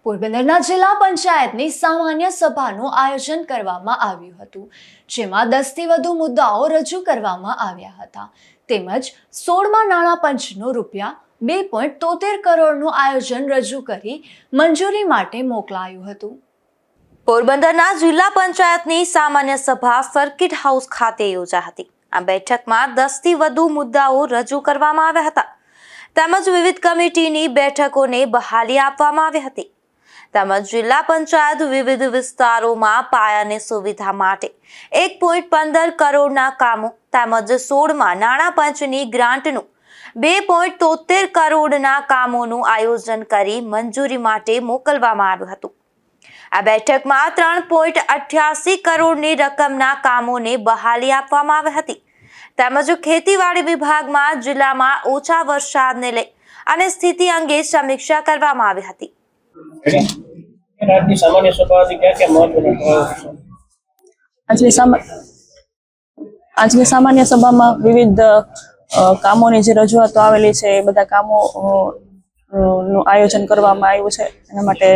પોરબંદરના જિલ્લા પંચાયતની સામાન્ય સભાનું આયોજન કરવામાં આવ્યું હતું, જેમાં 10 થી વધુ મુદ્દાઓ રજૂ કરવામાં આવ્યા હતા તેમજ 16મા નાણાં પંચનું ₹2.73 કરોડનું આયોજન રજૂ કરી મંજૂરી માટે મોકલાયું હતું। પોરબંદરના જિલ્લા પંચાયતની સામાન્ય સભા સર્કિટ હાઉસ ખાતે યોજાઈ હતી। આ બેઠકમાં 10 થી વધુ મુદ્દાઓ રજૂ કરવામાં આવ્યા હતા તેમજ વિવિધ કમિટીની બેઠકોને બહાલી આપવામાં આવી હતી તેમજ જિલ્લા પંચાયત વિવિધ વિસ્તારોમાં પાયાની સુવિધા માટે 1.15 કરોડના કામો તેમજ 16મા નાણાં પંચની ગ્રાન્ટનું 2.73 કરોડના કામોનું આયોજન કરી મંજૂરી માટે મોકલવામાં આવ્યું હતું। આ બેઠકમાં 3.88 કરોડની રકમના કામોને બહાલી આપવામાં આવી હતી તેમજ ખેતીવાડી વિભાગમાં જિલ્લામાં ઓછા વરસાદને લઈ અને સ્થિતિ અંગે સમીક્ષા કરવામાં આવી હતી। આજની સામાન્ય સભામાં વિવિધ કામોની જે રજૂઆતો આવેલી છે એ બધા કામોનું આયોજન કરવામાં આવ્યું છે। એના માટે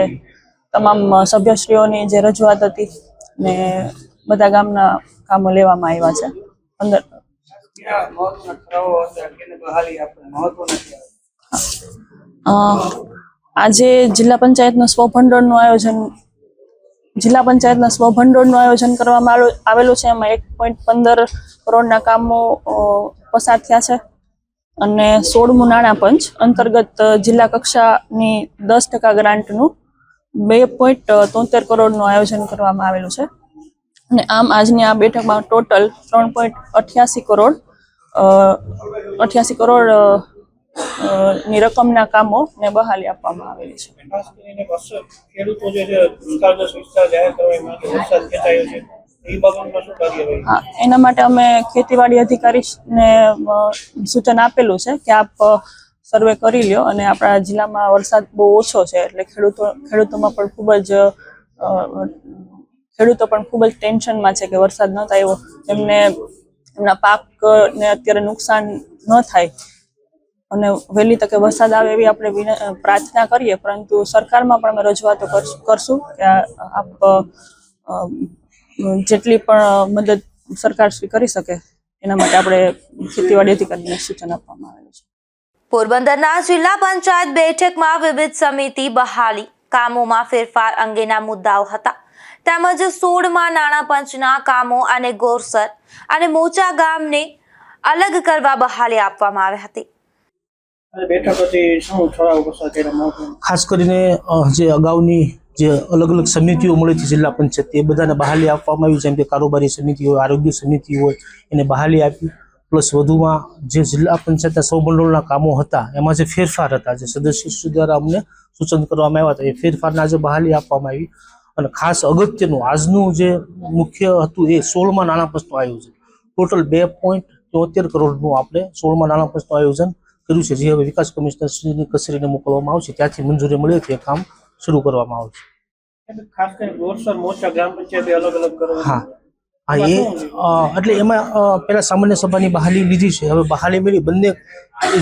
તમામ સભ્યશ્રીઓની જે રજૂઆત હતી ને બધા ગામના કામો લેવામાં આવ્યા છે। આજે જિલ્લા પંચાયતના સ્વભંડોળનું આયોજન કરવામાં આવેલું છે। એમાં 1.15 કરોડના કામો પસાર થયા છે અને 16મું નાણાં પંચ અંતર્ગત જિલ્લા કક્ષાની 10% ગ્રાન્ટનું 2.73 કરોડનું આયોજન કરવામાં આવેલું છે અને આમ આજની આ બેઠકમાં ટોટલ 3.88 કરોડ ની રકમના કામો ને બહાલી આપવામાં આવેલી છે। એના માટે અમે ખેતીવાડી અધિકારીને સૂચન આપેલું છે કે આપ સર્વે કરી લ્યો અને આપણા જિલ્લામાં વરસાદ બહુ ઓછો છે એટલે ખેડૂતો પણ ખૂબ જ ટેન્શનમાં છે કે વરસાદ ન થાય એમને એમના પાકને અત્યારે નુકસાન ન થાય અને વહેલી તકે વરસાદ આવે એવી આપણે પ્રાર્થના કરીએ, પરંતુ સરકારમાં પણ અમે રજૂઆતો કરશું કે આપ જેટલી પણ મદદ સરકાર કરી શકે એના માટે આપણે ખેતીવાડી અધિકારીને સૂચન આપવામાં આવેલું છે। પોરબંદરના જિલ્લા પંચાયત બેઠકમાં વિવિધ સમિતિ બહાલી, કામોમાં ફેરફાર અંગેના મુદ્દાઓ હતા તેમજ 16મા નાણાં પંચના કામો અને ગોરસર અને મોચા ગામને અલગ કરવા બહાલી આપવામાં આવી હતી। ખાસ કરીને જે અગાઉની જે અલગ અલગ સમિતિઓ મળી હતી જિલ્લા પંચાયત એ બધાને બહાલી આપવામાં આવી, જેમ કે કારોબારી સમિતિ હોય, આરોગ્ય સમિતિ હોય, એને બહાલી આપી। પ્લસ વધુમાં જે જિલ્લા પંચાયતના સ્વભંડોળના કામો હતા એમાં જે ફેરફાર હતા, જે સદસ્યશ્રી દ્વારા અમને સૂચન કરવામાં આવ્યા હતા, એ ફેરફારને આજે બહાલી આપવામાં આવી। અને ખાસ અગત્યનું આજનું જે મુખ્ય હતું એ 16મા નાણાં પંચનું આયોજન, ટોટલ 2.73 કરોડનું આપણે 16મા નાણાં પંચનું આયોજન કર્યું છે, જે હવે વિકાસ કમિશનરની કચેરીને મોકલવામાં આવશે, ત્યાંથી મંજૂરી મળી હતી, એ કામ શરૂ કરવામાં આવશે। ખાસ કરીને ગોરસર મોચા ગ્રામ પંચાયતે અલગ અલગ કરવા। હા, એટલે એમાં પહેલા સામાન્ય સભાની બહાલી લીધી છે, હવે બહાલી મેળવી બંને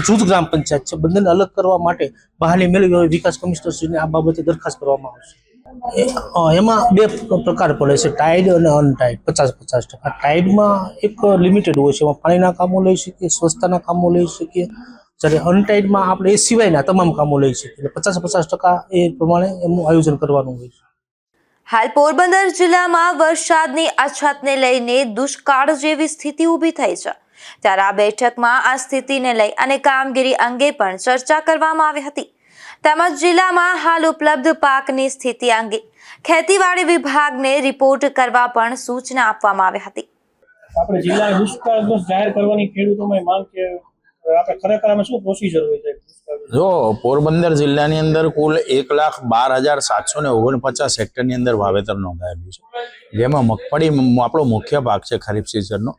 જૂથ ગ્રામ પંચાયત છે, બંનેને અલગ કરવા માટે બહાલી મેળવી હવે વિકાસ કમિશનરશ્રીને આ બાબતે દરખાસ્ત કરવામાં આવશે। એમાં બે પ્રકાર પડે છે, ટાઈડ અને અનટાઈડ, 50-50%। ટાઈડમાં એક લિમિટેડ હોય છે, એમાં પાણીના કામો લઈ શકીએ, સ્વચ્છતાના કામો લઈ શકીએ, જ્યારે અનટાઈડમાં આપણે એ સિવાયના તમામ કામો લઈ શકીએ, એટલે 50-50% એ પ્રમાણે એમનું આયોજન કરવાનું હોય છે। હાલ પોરબંદર જિલ્લામાં વરસાદની અછતને લઈને દુષ્કાળ જેવી સ્થિતિ ઊભી થઈ છે, ત્યારે આ બેઠકમાં આ સ્થિતિને લઈ અને કામગીરી અંગે પણ ચર્ચા કરવામાં આવી હતી તેમજ જિલ્લામાં હાલ ઉપલબ્ધ પાકની સ્થિતિ અંગે ખેતીવાડી વિભાગને રિપોર્ટ કરવા પણ સૂચના આપવામાં આવી હતી। આપણે જિલ્લા દુષ્કાળગ્રસ્ત જાહેર કરવાની ખેડૂતોમાં માંગ છે, આપણે ખરેખર આમાં શું પ્રોસિજર હોય છે? જો પોરબંદર જિલ્લાની અંદર કુલ 1,12,749 હેક્ટરની અંદર વાવેતર નોંધાયેલું છે, જેમાં મગફળી આપણો મુખ્ય પાક છે ખરીફ સિઝનનો,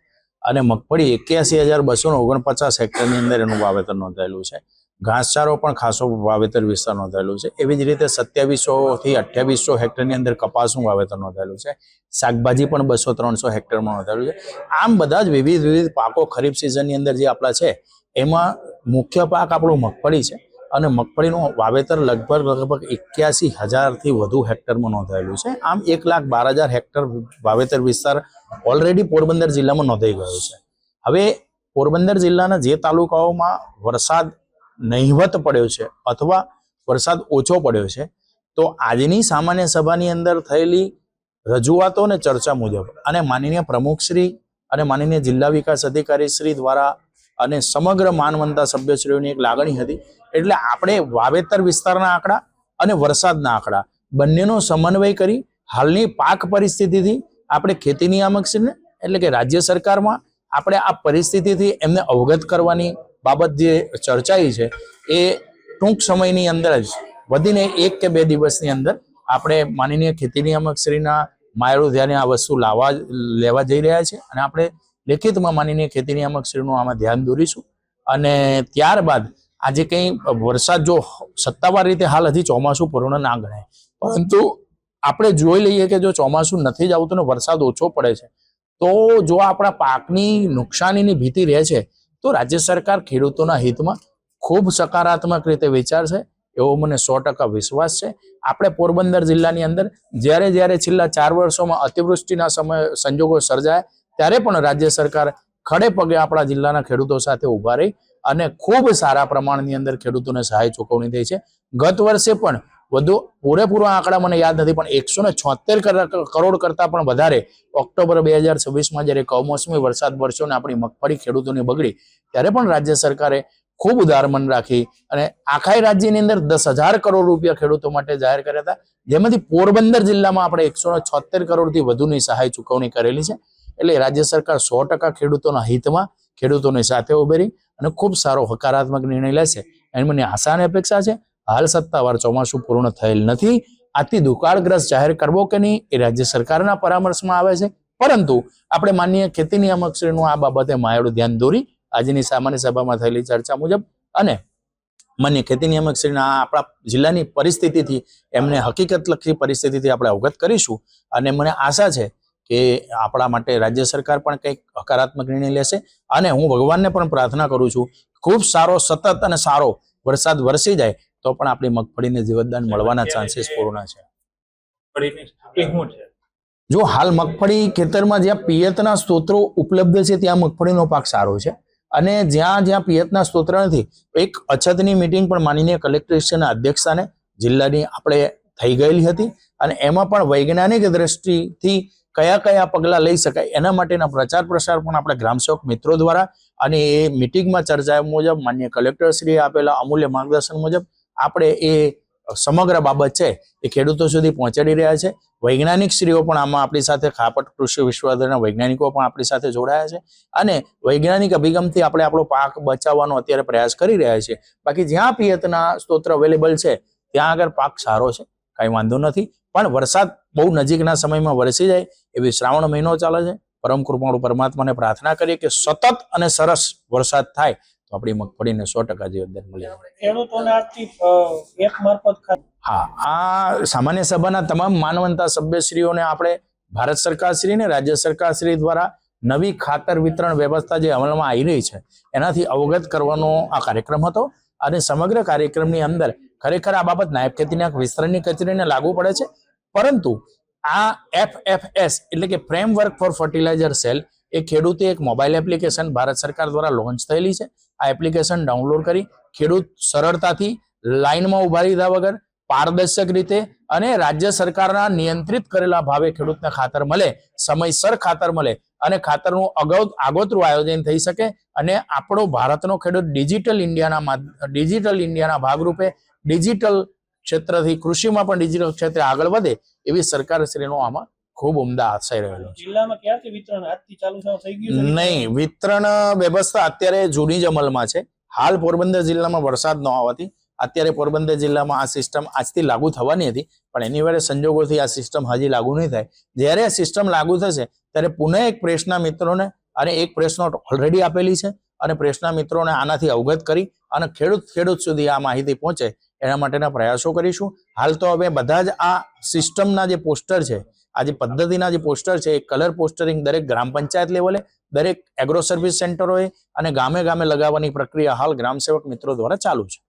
અને મગફળી 81,249 હેક્ટરની અંદર એનું વાવેતર નોંધાયેલું છે। ઘાસચારો પણ ખાસો વાવેતર વિસ્તાર નોંધાયેલું છે। એવી જ રીતે 2700 થી 2800 હેક્ટરની અંદર કપાસનું વાવેતર નોંધાયેલું છે। શાકભાજી પણ 200-300 હેક્ટરમાં નોંધાયેલું છે। આમ બધા જ વિવિધ પાકો ખરીફ સિઝનની અંદર જે આપણા છે એમાં મુખ્ય પાક આપણો મગફળી છે, અને મગફળીનું વાવેતર લગભગ 81,000થી વધુ હેક્ટરમાં નોંધાયેલું છે. આમ 1,12,000 હેક્ટર વાવેતર વિસ્તાર ઓલરેડી પોરબંદર જિલ્લામાં નોંધાઈ ગયો છે. હવે પોરબંદર જિલ્લાના જે તાલુકાઓમાં વરસાદ નહિવત પડ્યો છે અથવા વરસાદ ઓછો પડ્યો છે, તો આજની સામાન્ય સભાની અંદર થયેલી રજૂઆતો અને ચર્ચા મુજબ અને માનનીય પ્રમુખશ્રી અને માનનીય જિલ્લા વિકાસ અધિકારી શ્રી દ્વારા અને સમગ્ર માનવંતા સભ્યશ્રીઓની એક લાગણી હતી. એટલે આપણે વાવેતર વિસ્તારના આંકડા અને વરસાદના આંકડા બંનેનો સમન્વય કરી હાલની પાક પરિસ્થિતિથી આપણે ખેતી નિયામકશ્રીને એટલે કે રાજ્ય સરકારમાં આપણે આ પરિસ્થિતિથી એમને અવગત કરવાની બાબત જે ચર્ચાઈ છે એ ટૂંક સમયની અંદર જ વધીને 1 કે 2 દિવસની અંદર આપણે માનનીય ખેતી નિયામકશ્રીના માયળું ધ્યાને આ વસ્તુ લેવા જઈ રહ્યા છે અને આપણે લેખિતમાં માનનીય ખેતી નિયામકશ્રીનું આમાં ધ્યાન દોરીશું. અને ત્યારબાદ આજે કંઈ વરસાદ જો સત્તાવાર રીતે હાલ હજી ચોમાસું પૂર્ણ ના ગણાય, પરંતુ આપણે જોઈ લઈએ કે જો ચોમાસું નથી જ આવતું ને વરસાદ ઓછો પડે છે, તો જો આપણા પાકની નુકસાનીની ભીતિ રહે છે, તો રાજ્ય સરકાર ખેડૂતોના હિતમાં ખૂબ સકારાત્મક રીતે વિચારશે એવો મને 100% વિશ્વાસ છે. આપણે પોરબંદર જિલ્લાની અંદર જ્યારે છેલ્લા 4 વર્ષોમાં અતિવૃષ્ટિના સંજોગો સર્જાયા ત્યારે પણ રાજ્ય સરકાર ખડે પગે આપણા જિલ્લાના ખેડૂતો સાથે ઉભા રહી અને ખૂબ સારા પ્રમાણની અંદર ખેડૂતોને સહાય ચૂકવણી થઈ છે. ગત વર્ષે પણ વધુ પૂરેપૂરો આંકડા મને યાદ નથી, પણ 176 કરોડ કરતા પણ વધારે ઓક્ટોબર 2026માં જ્યારે કમોસમી વરસાદ વરસ્યો ને આપણી મગફળી ખેડૂતોની બગડી ત્યારે પણ રાજ્ય સરકારે ખૂબ ઉદાર મન રાખી અને આખા રાજ્યની અંદર 10,000 કરોડ રૂપિયા ખેડૂતો માટે જાહેર કર્યા હતા, જેમાંથી પોરબંદર જિલ્લામાં આપણે 176 કરોડથી વધુની સહાય ચૂકવણી કરેલી છે. એટલે રાજ્ય સરકાર 100% ખેડૂતોના હિતમાં ખેડૂતોની સાથે ઉભી રહી અને ખૂબ સારો હકારાત્મક નિર્ણય લેશે એની મને આશા અને અપેક્ષા છે. હાલ સત્તાવાર ચોમાસું પૂર્ણ થયેલ નથી. આથી દુકાળગ્રસ્ત જાહેર કરવો કે નહીં એ રાજ્ય સરકારના પરામર્શમાં આવે છે, પરંતુ આપણે માનનીય ખેતી નિયામકશ્રીનું આ બાબતે માયળું ધ્યાન દોરી આજની સામાન્ય સભામાં થયેલી ચર્ચા મુજબ અને માનનીય ખેતી નિયામકશ્રીના આપણા જિલ્લાની પરિસ્થિતિથી એમને હકીકતલક્ષી પરિસ્થિતિથી આપણે અવગત કરીશું. અને મને આશા છે કે આપણા માટે રાજ્ય સરકાર પણ કંઈક હકારાત્મક નિર્ણય લેશે અને હું ભગવાનને પણ પ્રાર્થના કરું છું ખૂબ સારો સતત અને સારો વરસાદ વરસી જાય તો પણ આપણી મગફળીને જીવતદાન મળવાના ચાન્સીસ પૂર્ણ છે. જો હાલ મગફળી ખેતરમાં જ્યાં પિયતના સ્ત્રોતો ઉપલબ્ધ છે ત્યાં મગફળીનો પાક સારો છે અને જ્યાં પિયતના સ્ત્રોત નથી, એક અછતની મિટિંગ પણ માનનીય કલેક્ટરેટના અધ્યક્ષસ્થાને જિલ્લાની આપણે થઈ ગયેલી હતી અને એમાં પણ વૈજ્ઞાનિક દ્રષ્ટિથી કયા પગલાં લઈ શકાય એના માટેના પ્રચાર પ્રસાર પણ આપણે ગ્રામસેવક મિત્રો દ્વારા અને એ મિટિંગમાં ચર્ચા મુજબ માનનીય કલેક્ટરશ્રીએ આપેલા અમૂલ્ય માર્ગદર્શન મુજબ આપણે એ સમગ્ર બાબત છે એ ખેડૂતો સુધી પહોંચાડી રહ્યા છે. વૈજ્ઞાનિક શ્રીઓ પણ આમાં આપણી સાથે ખાપટ કૃષિ વિશ્વવિદ્યાલયના વૈજ્ઞાનિકો પણ આપણી સાથે જોડાયા છે અને વૈજ્ઞાનિક અભિગમથી આપણે આપણો પાક બચાવવાનો અત્યારે પ્રયાસ કરી રહ્યા છીએ. બાકી જ્યાં પિયતના સ્ત્રોત અવેલેબલ છે ત્યાં આગળ પાક સારો છે, કાંઈ વાંધો નથી. પણ વરસાદ બહુ નજીકના સમયમાં વરસી જાય એવી શ્રાવણ મહિનો ચાલે છે. પરમ કૃપાળુ પરમાત્માને પ્રાર્થના કરીએ કે સતત અને સરસ વરસાદ થાય તો આપણી મગફળીને 100% જીવતદાન મળે. ખેડૂતોને આર્થિક એપ મારફત હા, આ સામાન્ય સભાના તમામ માનવંતા સભ્યશ્રીઓને આપણે ભારત સરકારશ્રી ને રાજ્ય સરકારશ્રી દ્વારા નવી ખાતર વિતરણ વ્યવસ્થા જે અમલમાં આવી રહી છે એનાથી અવગત કરવાનો આ કાર્યક્રમ હતો અને સમગ્ર કાર્યક્રમની અંદર ખરેખર આ બાબત નાયબ ખેતીના વિસ્તરણની કચેરીને લાગુ પડે છે, પરંતુ આ FFS એટલે કે ફ્રેમવર્ક ફોર ફર્ટિલાઇઝર સેલ એ ખેડૂતે એક મોબાઈલ એપ્લિકેશન ભારત સરકાર દ્વારા લોન્ચ થયેલી છે. આ એપ્લિકેશન ડાઉનલોડ કરી ખેડૂત સરળતાથી લાઇનમાં ઉભા લીધા વગર પારદર્શક રીતે અને રાજ્ય સરકારના નિયંત્રિત કરેલા ભાવે ખેડૂતને ખાતર મળે, સમયસર ખાતર મળે અને ખાતરનું આગોતરું આયોજન થઈ શકે અને આપણો ભારતનો ખેડૂત ડિજિટલ ઇન્ડિયાના ભાગરૂપે ડિજિટલ ક્ષેત્રથી કૃષિમાં પણ ડિજિટલ ક્ષેત્રે આગળ વધે એવી સરકારશ્રીનો આમાં ખૂબ ઉમદા આશય રહેલો છે. જિલ્લામાં ક્યારથી વિતરણ આજથી ચાલુ થઈ ગયું? નહીં, વિતરણ વ્યવસ્થા અત્યારે જૂની જ અમલમાં છે. હાલ પોરબંદર જિલ્લામાં વરસાદ ન આવવાથી અત્યારે પોરબંદર જિલ્લામાં આ સિસ્ટમ આજથી લાગુ થવાની હતી, પણ એની સંજોગોથી આ સિસ્ટમ હજી લાગુ નહીં થાય. જ્યારે આ સિસ્ટમ લાગુ થશે ત્યારે પુનઃ એક પ્રેસના મિત્રોને અને એક પ્રેસ નોટ ઓલરેડી આપેલી છે અને પ્રેસના મિત્રોને આનાથી અવગત કરી અને ખેડૂત સુધી આ માહિતી પહોંચે એના માટેના પ્રયાસો કરીશું. હાલ તો હવે બધા જ આ સિસ્ટમના જે પોસ્ટર છે, આ જે પદ્ધતિના જે પોસ્ટર છે એ કલર પોસ્ટરિંગ દરેક ગ્રામ પંચાયત લેવલે, દરેક એગ્રો સર્વિસ સેન્ટરોએ અને ગામે ગામે લગાવવાની પ્રક્રિયા હાલ ગ્રામ સેવક મિત્રો દ્વારા ચાલુ છે.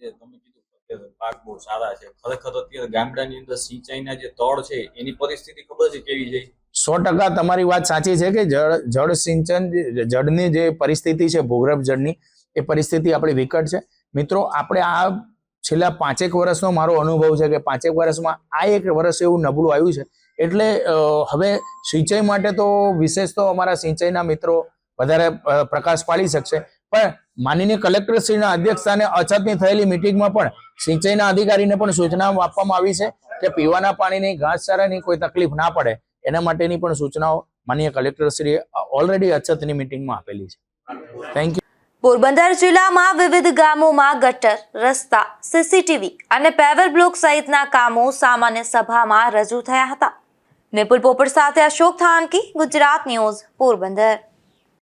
જે તમે કીધું કે પાક બહુ સારા છે, ખરેખર અત્યારે ગામડાની અંદર સિંચાઈના જે તળ છે એની પરિસ્થિતિ ખબર છે કેવી છે? 100% તમારી વાત સાચી છે કે જળ સિંચન જળની જે પરિસ્થિતિ છે, ભૂગર્ભ જળની એ પરિસ્થિતિ આપણી વિકટ છે. મિત્રો, આપણે આ છેલ્લા 5 વર્ષનો મારો અનુભવ છે કે 5 વર્ષમાં આ એક વર્ષ એવું નબળું આવ્યું છે. એટલે હવે સિંચાઈ માટે તો વિશેષ તો અમારા સિંચાઈના મિત્રો વધારે પ્રકાશ પાડી શકશે, પણ માનનીય કલેક્ટરશ્રીના અધ્યક્ષસ્થાને અછતની થયેલી મિટિંગમાં પણ સિંચાઈના અધિકારીને પણ સૂચનાઓ આપવામાં આવી છે કે પીવાના પાણીની ઘાસચારાની કોઈ તકલીફ ના પડે એના માટેની પણ સૂચનાઓ માનનીય કલેક્ટરશ્રીએ ઓલરેડી અછતની મિટિંગમાં આપેલી છે. Thank you. પોરબંદર જિલ્લામાં વિવિધ ગામોમાં ગટર, રસ્તા, સીસીટીવી અને પેવર બ્લોક સહિતના કામો સામાન્ય સભામાં રજૂ થયા હતા. નિપુલ પોપટ સાથે અશોક થાનકી, ગુજરાત ન્યૂઝ, પોરબંદર.